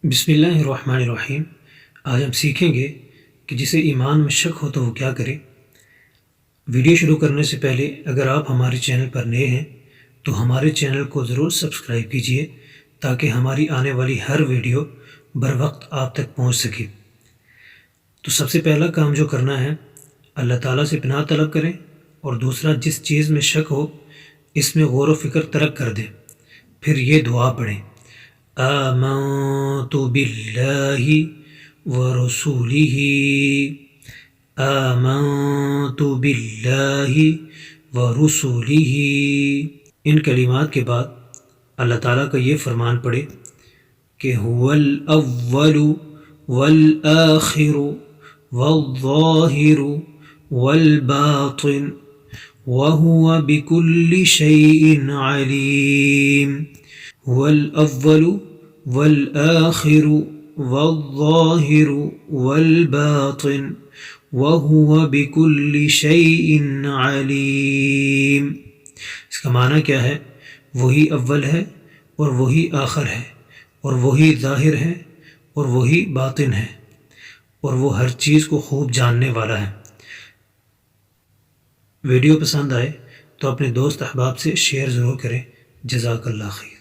بسم اللہ الرحمن الرحیم۔ آج ہم سیکھیں گے کہ جسے ایمان میں شک ہو تو وہ کیا کرے۔ ویڈیو شروع کرنے سے پہلے اگر آپ ہمارے چینل پر نئے ہیں تو ہمارے چینل کو ضرور سبسکرائب کیجئے تاکہ ہماری آنے والی ہر ویڈیو بر وقت آپ تک پہنچ سکے۔ تو سب سے پہلا کام جو کرنا ہے، اللہ تعالیٰ سے پناہ طلب کریں، اور دوسرا جس چیز میں شک ہو اس میں غور و فکر ترک کر دیں۔ پھر یہ دعا پڑھیں: آمنت باللہ ورسولہ، آمنت باللہ ورسولہ۔ ان کلمات کے بعد اللہ تعالیٰ کا یہ فرمان پڑھے کہ هو الاول والآخر والظاہر والباطن وهو بكل شيء عليم۔ هو الأول والآخر والظاہر والباطن وهو بكل شيء عليم۔ اس کا معنی کیا ہے؟ وہی اول ہے اور وہی آخر ہے اور وہی ظاہر ہے اور وہی باطن ہے اور وہ ہر چیز کو خوب جاننے والا ہے۔ ویڈیو پسند آئے تو اپنے دوست احباب سے شیئر ضرور کریں۔ جزاک اللہ خیر۔